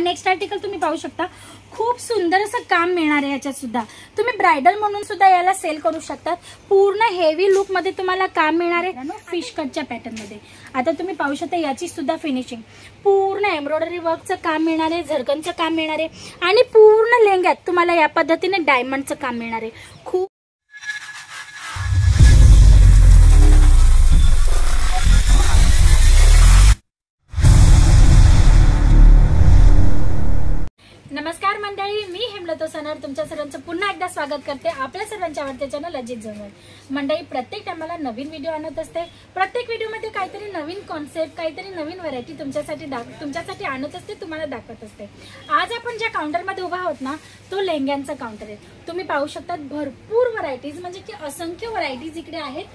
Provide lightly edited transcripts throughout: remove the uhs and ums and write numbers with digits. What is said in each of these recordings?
Next article तुम्ही पाहू शकता, खूप सुंदर असं काम मिळणार आहे याच्यात सुद्धा. तुम्ही ब्राइडल म्हणून सुद्धा याला सेल करू शकतात. पूर्ण हेवी लुक मध्ये तुम्हाला काम मिळणार आहे फिश कटच्या पॅटर्न मध्ये. आता तुम्ही पाहू शकता याची सुद्धा फिनिशिंग पूर्ण एम्ब्रॉयडरी वर्कचं काम मिळणार आहे, झरकनचं काम मिळणार आहे आणि पूर्ण लेंग्यात तुम्हाला या पद्धतीने डायमंडचं काम मिळणार आहे. खूप नमस्कार मंडळी, मी हेमलता सनर तुमच्या सर्वांचं पुन्हा एकदा स्वागत करते आपल्या सर्वांच्या आवडत्या चॅनल अजित जोंधळे. मंडळी, प्रत्येक टायमाला नवीन व्हिडिओ आणत असते. प्रत्येक व्हिडिओमध्ये काहीतरी नवीन कॉन्सेप्ट, काहीतरी नवीन व्हरायटी तुमच्यासाठी आणत असते, तुम्हाला दाखवत असते. आज आपण ज्या काउंटरमध्ये उभा आहोत ना, तो लेंग्यांचा काउंटर आहे. तुम्ही पाहू शकता भरपूर व्हरायटीज, म्हणजे की असंख्य व्हरायटीज इकडे आहेत.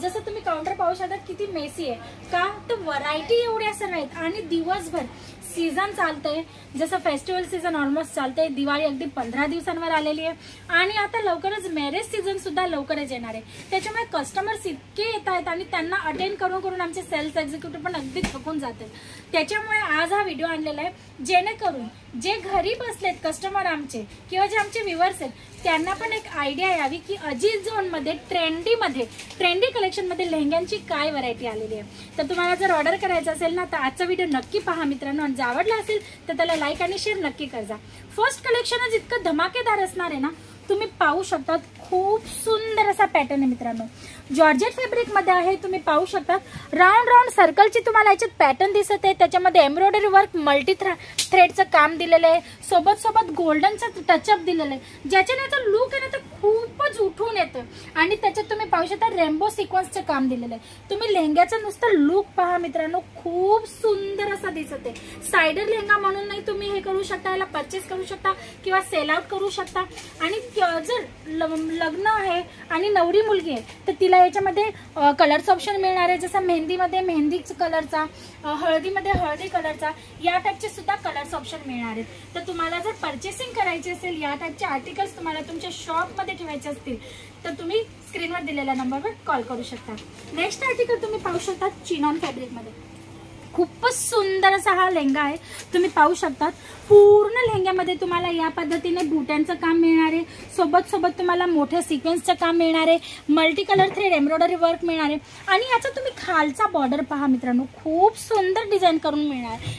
जसं तुम्ही काउंटर पाहू शकता किती मेसी आहे का, तर व्हरायटी एवढ्या सर्व आहेत. आणि दिवसभर सीझन चालतंय, जसं फेस्टिवल सीझन ऑलमोस्ट चालतंय. दिवाळी अगदी 15 दिवसांवर आलेली आहे आणि आता लवकरच मॅरेज सीझन सुद्धा लवकरच येणार आहे. त्याच्यामुळे कस्टमर्स इतके येत आहेत आणि त्यांना अटेंड करून करून आमचे सेल्स एक्झिक्युटिव्ह पण अगदी थकून जातात. त्याच्यामुळे आज हा व्हिडिओ आणलेला आहे, जेणेकरून जे घरी बसलेत कस्टमर आमचे किंवा जे आमचे व्ह्युअर्स आहेत त्यांना पण एक आयडिया यावी की अजित झोन मध्ये ट्रेंडी कलेक्शन मध्ये लेहंग्यांची काय व्हरायटी आलेली आहे. तर तुम्हाला जर ऑर्डर करायचं असेल ना, तर आजचा व्हिडिओ नक्की पहा मित्रांनो. आणि जर आवडला असेल तर त्याला लाईक आणि शेअर नक्की करा. फर्स्ट कलेक्शनच इतकं धमाकेदार असणार आहे ना, तुम्ही पाहू शकता. खूप सुंदर असा पॅटर्न आहे मित्रांनो, जॉर्जेट फॅब्रिक मध्ये आहे. तुम्ही पाहू शकता राऊंड सर्कलची तुम्हाला याच्यात पॅटर्न दिसत आहे. त्याच्यामध्ये एम्ब्रॉयडरी वर्क, मल्टी थ्रेडचं काम दिलेलं आहे, सोबत गोल्डनचं टचअप दिलेलं आहे, ज्याच्याने याचा लुक आहे ना तर खूपच उठून येतं. आणि त्याच्यात तुम्ही पाहू शकता रेनबो सिक्वेन्सचं काम दिलेलं आहे. तुम्ही लेहंग्याचं नुसतं लुक पहा मित्रांनो, खूप सुंदर असा दिसत आहे. सायडर लेहंगा म्हणून नाही तुम्ही हे करू शकता, याला परचेस करू शकता किंवा सेल आउट करू शकता. आणि जर लग्न आहे आणि नवरी मुलगी आहे तर तिला याच्यामध्ये कलरचा ऑप्शन मिळणार आहे. जसं मेहंदीमध्ये मेहंदी कलरचा, हळदीमध्ये हळदी कलरचा, या टाईपचे सुद्धा कलर्स ऑप्शन मिळणार आहेत. तर तुम्हाला जर परचेसिंग करायची असेल, या टाईपचे आर्टिकल्स तुम्हाला तुमच्या शॉपमध्ये ठेवायचे असतील तर तुम्ही स्क्रीनवर दिलेल्या नंबरवर कॉल करू शकता. नेक्स्ट आर्टिकल तुम्ही पाहू शकता चिनॉन फॅब्रिकमध्ये. खूपच सुंदर असा हा लेहंगा आहे. तुम्ही पाहू शकता पूर्ण लेहंग्यामध्ये तुम्हाला या पद्धतीने बुट्यांचं काम मिळणार आहे. सोबत तुम्हाला मोठ्या सिक्वेन्सचं काम मिळणार आहे, multi colour thread embroidery work मिळणार आहे. आणि याचा तुम्ही खालचा बॉर्डर पहा मित्रांनो, खूप सुंदर डिझाईन करून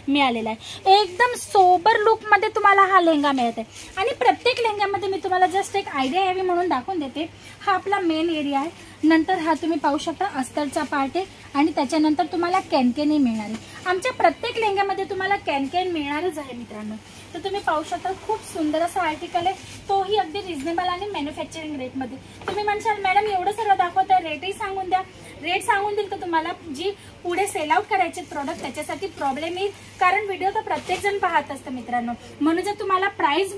मिळालेला आहे. एकदम सोबर लुक मध्ये तुम्हाला हा लेहंगा मिळत आहे. आणि प्रत्येक लेहंग्यामध्ये मी तुम्हाला जस्ट एक आयडिया यावी म्हणून दाखवून देते. हा आपला मेन एरिया आहे. नंतर हा तुम्ही पाहू शकता अस्तरचा पार्ट आहे आणि त्याच्यानंतर तुम्हाला कॅनकेनही मिळणार आहे. आमच्या प्रत्येक लेहंग्यामध्ये तुम्हाला कॅनकेन मिळणारच आहे मित्रांनो. तर तुम्ही पाहू शकता खूप सुंदर असा आर्टिकल आहे, तोही अगदी रिझनेबल आणि मॅन्युफॅक्चरिंग रेटमध्ये. तुम्ही म्हणशाल मॅडम एवढं सर्व दाखवत आहे, रेटही सांगून द्या. रेट सांगून दिल तर तुम्हाला जी पुढे सेल आउट करायचे प्रोडक्ट त्याच्यासाठी प्रॉब्लेम येईल, कारण व्हिडिओ तर प्रत्येक जण पाहत असतं मित्रांनो. म्हणून जर तुम्हाला प्राइस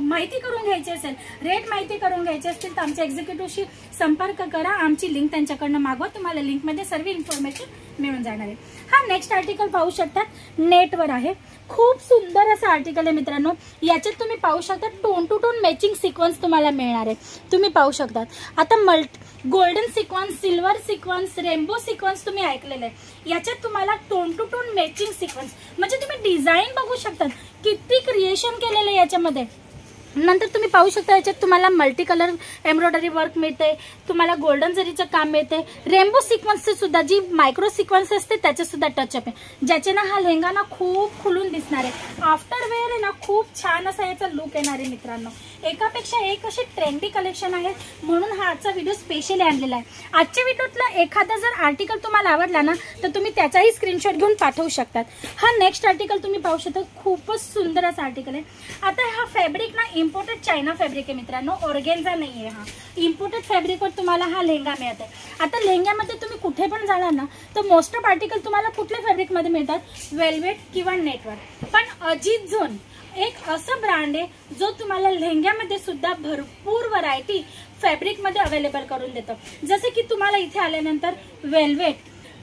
माहिती करून घ्यायची असेल, रेट माहिती करून घ्यायचे असतील तर आमच्या एक्झिक्युटिव्हशी संपर्क करा. आमची लिंक त्यांच्याकडनं मागवा, तुम्हाला लिंकमध्ये सर्व इन्फॉर्मेशन मिळून जाणार आहे. हा नेक्स्ट आर्टिकल पाहू शकता, नेटवर आहे. खूप सुंदर असं आर्टिकल आहे मित्रांनो. याच्यात तुम्ही पाहू शकता tone to tone matching sequence तुम्हाला मिळणार आहे. तुम्ही पाहू शकता आता golden sequence, silver sequence, rainbow sequence तुम्ही ऐकलेलं आहे. याच्यात तुम्हाला tone to tone matching sequence, म्हणजे तुम्ही डिझाईन बघू शकता किती क्रिएशन केलेलं आहे याच्यामध्ये. नंतर तुम्ही पाहू शकता याच्यात तुम्हाला मल्टी कलर एम्ब्रॉयडरी वर्क मिळते, तुम्हाला गोल्डन जरीचं काम मिळते. रेनबो सिक्वेन्सचं सुद्धा जी मायक्रो सिक्वेन्स असते त्याचं सुद्धा टचअप आहे, ज्याच्यानं हा लेहंगा ना खूप खुलून दिसणार आहे. आफ्टर वेअर आहे ना खूप छान असा याचा लुक येणार आहे मित्रांनो. एकापेक्षा एक असे ट्रेंडी कलेक्शन आहे, म्हणून हा आजचा व्हिडिओ स्पेशली आणलेला आहे. आजच्या व्हिडिओतला एखादा जर आर्टिकल तुम्हाला आवडला ना तर तुम्ही त्याचाही स्क्रीनशॉट घेऊन पाठवू शकतात. हा नेक्स्ट आर्टिकल तुम्ही पाहू शकता, खूपच सुंदर असा आर्टिकल आहे. आता हा फॅब्रिक ना इम्पोर्टेड चायना फॅब्रिक आहे मित्रांनो, ऑर्गेन्झा नाहीये. हा इम्पोर्टेड फॅब्रिकवर तुम्हाला हा लेहंगा मिळत आहे. आता लेहंग्यामध्ये तुम्ही कुठे पण जाणार ना तर मोस्ट ऑफ आर्टिकल तुम्हाला कुठल्या फॅब्रिकमध्ये मिळतात, वेल्वेट किंवा नेटवर. पण अजित झोन एक असं ब्रँड आहे जो तुम्हाला लेहंग्यामध्ये सुद्धा भरपूर व्हरायटी फॅब्रिकमध्ये अवेलेबल करून देतं. जसे की तुम्हाला इथे आल्यानंतर velvet,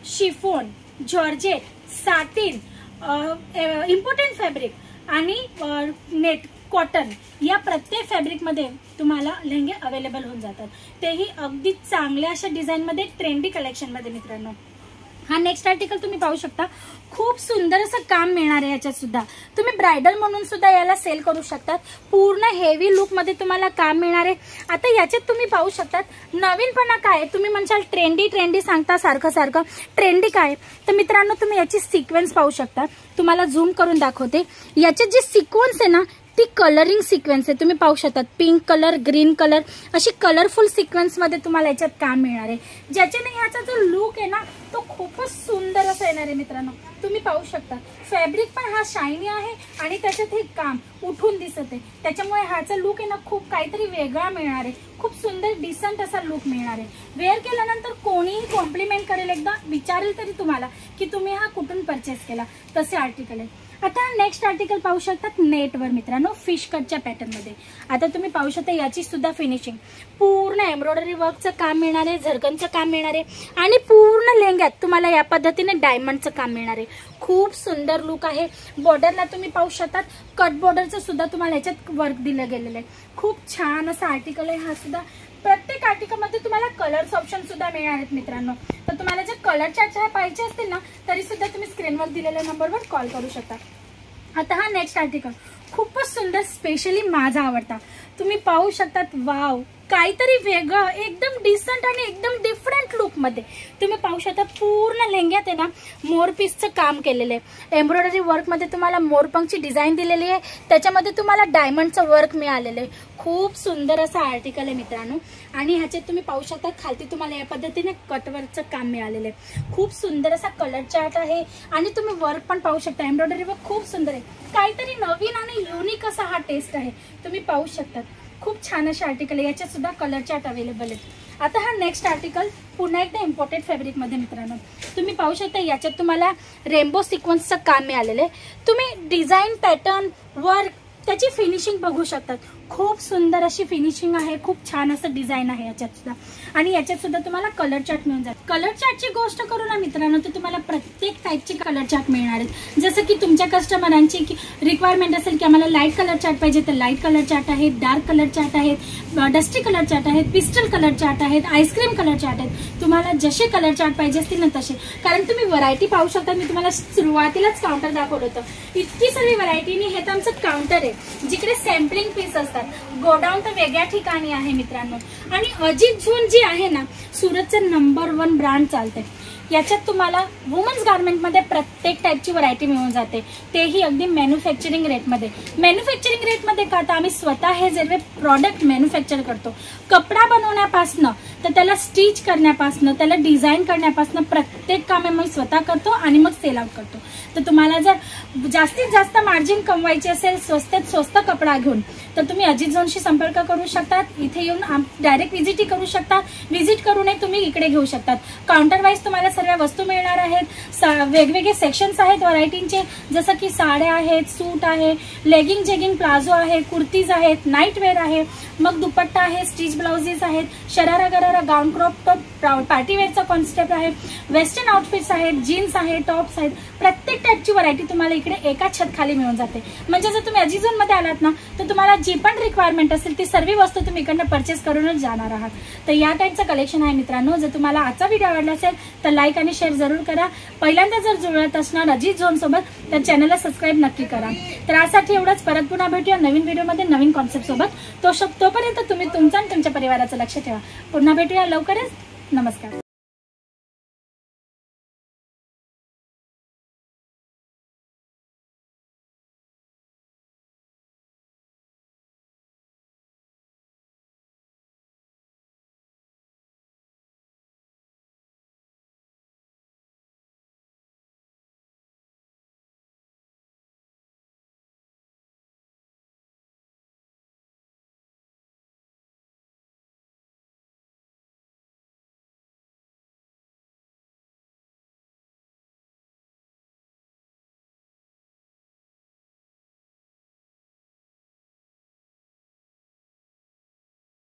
chiffon, georgette, satin, imported fabric आणि नेट कॉटन, या प्रत्येक फॅब्रिकमध्ये तुम्हाला लेहंगे अवेलेबल होऊन जातात, तेही अगदी चांगल्या अशा डिझाईनमध्ये, ट्रेंडी कलेक्शनमध्ये मित्रांनो. हा नेक्स्ट आर्टिकल तुम्ही पाहू शकता, खूप सुंदर असं काम मिळणार आहे याच्यात सुद्धा. तुम्ही ब्रायडल म्हणून सुद्धा याला सेल करू शकतात. पूर्ण हेवी लुक मध्ये तुम्हाला काम मिळणार आहे. आता याच्यात तुम्ही पाहू शकतात नवीनपणा काय. तुम्ही म्हणशाल ट्रेंडी सांगता सारखं ट्रेंडी काय, तर मित्रांनो तुम्ही याची सिक्वेन्स पाहू शकता. तुम्हाला झूम करून दाखवते. याची जी सिक्वेन्स आहे ना ती कलरिंग सिक्वेन्स आहे. तुम्ही पाहू शकता पिंक कलर, ग्रीन कलर अशी कलरफुल सिक्वेन्स मध्ये तुम्हाला याच्यात काम मिळणार आहे. ज्याच्याने याचा जो लुक आहे ना तो खूपच सुंदर असा येणार आहे मित्रांनो. तुम्ही पाहू शकता फॅब्रिक पण हा शायनी आहे आणि त्याच्यात हे काम उठून दिसत आहे. त्याच्यामुळे ह्याचा लुक आहे ना खूप काहीतरी वेगळा मिळणार आहे. खूप सुंदर डिसेंट असा लुक मिळणार आहे. वेअर केल्यानंतर कोणीही कॉम्प्लिमेंट करेल, एकदा विचारेल तरी तुम्हाला की तुम्ही हा कुठून परचेस केला, तसे आर्टिकल आहे. आता नेक्स्ट आर्टिकल पाहू शकतात नेटवर मित्रांनो, फिश कटच्या पॅटर्न मध्ये. आता तुम्ही पाहू शकता याची सुद्धा फिनिशिंग पूर्ण एम्ब्रॉयडरी वर्कचं काम मिळणार आहे, झरकनचं काम मिळणार आहे आणि पूर्ण लेंग्यात तुम्हाला या पद्धतीने डायमंडचं काम मिळणार आहे. खूप सुंदर लुक आहे. बॉर्डरला तुम्ही पाहू शकतात कट बॉर्डरचं सुद्धा तुम्हाला याच्यात वर्क दिलं गेलेलं आहे. खूप छान असा आर्टिकल आहे हा सुद्धा. प्रत्येक आर्टिकल मध्ये तुम्हाला कलर्स ऑप्शन सुद्धा मिळणार आहेत मित्रांनो. तर तुम्हाला जर कलर चार्ट पाहिजे असतील ना तरी सुद्धा तुम्ही स्क्रीनवर दिलेल्या नंबरवर कॉल करू शकता. आता हा नेक्स्ट आर्टिकल खूपच सुंदर, स्पेशली माझा आवडता. तुम्ही पाहू शकतात वाव, काहीतरी वेगळं, एकदम डिसेंट आणि एकदम डिफरंट लुक मध्ये. तुम्ही पाहू शकता पूर्ण लेंग्यात आहे ना मोरपीसचं काम केलेलं आहे. एम्ब्रॉयडरी वर्क मध्ये तुम्हाला मोरपंखची डिझाईन दिलेली आहे. त्याच्यामध्ये तुम्हाला डायमंडचं वर्क मिळालेलं आहे. खूप सुंदर असा आर्टिकल आहे मित्रांनो. आणि ह्याच्यात तुम्ही पाहू शकता खालती तुम्हाला या पद्धतीने कटवर्कचं काम मिळालेलं आहे. खूप सुंदर असा कलर चार्ट आहे आणि तुम्ही वर्क पण पाहू शकता. एम्ब्रॉयडरी वर्क खूप सुंदर आहे. काहीतरी नवीन आणि युनिक असा हा टेस्ट आहे. तुम्ही पाहू शकता खूप छान असे आर्टिकल आहे. याच्यात सुद्धा कलर चार्ट अवेलेबल आहेत. आता हा नेक्स्ट आर्टिकल पुन्हा एकदा इम्पोर्टेड फॅब्रिक मध्ये मित्रांनो. तुम्ही पाहू शकता याच्यात तुम्हाला रेनबो सिक्वेन्सचं काम मिळालेलं आहे. तुम्ही डिझाईन, पॅटर्न, वर्क त्याची फिनिशिंग बघू शकतात. खूप सुंदर अशी फिनिशिंग आहे. खूप छान असं डिझाईन आहे याच्यात सुद्धा. आणि याच्यात सुद्धा तुम्हाला कलर चार्ट मिळून जाईल. कलर चार्टची गोष्ट करू ना मित्रांनो तर तुम्हाला प्रत्येक टाईपचे कलर चार्ट मिळणार आहेत. जसं की तुमच्या कस्टमरांची रिक्वायरमेंट असेल की आम्हाला लाईट कलर चार्ट पाहिजे तर लाईट कलर चार्ट आहेत, डार्क कलर चार्ट आहेत, डस्टी कलर चार्ट आहेत, पिस्टल कलर चार्ट आहेत, आईस्क्रीम कलर चार्ट आहेत. तुम्हाला जसे कलर चार्ट पाहिजे असतील ना तसे. कारण तुम्ही व्हरायटी पाहू शकता. मी तुम्हाला सुरुवातीलाच काउंटर दाखवलं होतं. इतकी सगळी व्हरायटी. हे तर आमचं काउंटर आहे जिकडे सॅम्पलिंग पीस असतात. गोडाऊन तर वेगळ्या ठिकाणी आहे मित्रांनो. आणि अजित झोन जी आहे ना सुरतचं नंबर 1 ब्रँड चालते. याच्यात तुम्हाला वुमन्स गार्मेंट मध्ये प्रत्येक टाईपची व्हरायटी मिळून जाते, तेही अगदी मॅन्युफॅक्चरिंग रेटमध्ये. मॅन्युफॅक्चरिंग रेटमध्ये का तर आम्ही स्वतः हे जे प्रॉडक्ट मॅन्युफॅक्चर करतो. कपडा बनवण्यापासनं तर त्याला स्टिच करण्यापासनं, त्याला डिझाईन करण्यापासनं प्रत्येक काम आम्ही स्वतः करतो आणि मग सेल आउट करतो. तर तुम्हाला जर जास्तीत जास्त मार्जिन कमवायचे असेल स्वस्तात स्वस्त कपडा घेऊन तर तुम्ही अजित झोनशी संपर्क करू शकतात. इथे येऊन डायरेक्ट व्हिजिट करू शकतात. व्हिजिट करूनही तुम्ही इकडे घेऊ शकतात. काउंटर वाईज तुम्हाला सर्व वस्तू मिळणार आहेत. वेगवेगळे सेक्शन्स आहेत व्हरायटींचे, जसं की साड्या आहेत, सूट आहे, लेगिंग, जेगिंग, प्लाझो आहे, कुर्तीज आहेत, नाईट वेअर आहे, मग दुपट्टा आहे, स्टिच ब्लाउजेस आहेत, शरारा गरारा, गाऊन, क्रॉप टॉप, पार्टीवेअरचा कॉन्सेप्ट आहे, वेस्टर्न आउटफिट्स आहेत, जीन्स आहे, टॉप्स आहेत. प्रत्येक टाईपची व्हरायटी तुम्हाला इकडे एका छत खाली मिळून जाते. म्हणजे जर तुम्ही अजित झोन मध्ये आलात ना तर तुम्हाला जी पण रिक्वायरमेंट असेल ती सर्व वस्तू तुम्ही इकडनं परचेस करूनच जाणार आहात. तर या टाईपचं कलेक्शन आहे मित्रांनो. जर तुम्हाला आजचा व्हिडिओ आवडला असेल तर लाईक आणि शेअर जरूर करा. पहिल्यांदा जर जुळत असणार अजित झोन सोबत तर चॅनलला सबस्क्राईब नक्की करा. तर आजसाठी एवढंच. परत पुन्हा भेटूया नवीन व्हिडिओमध्ये नवीन कॉन्सेप्ट सोबत. तोपर्यंत तुम्ही तुमचं आणि तुमच्या परिवाराचं लक्ष ठेवा. पुन्हा भेटूया लवकरच. नमस्कार.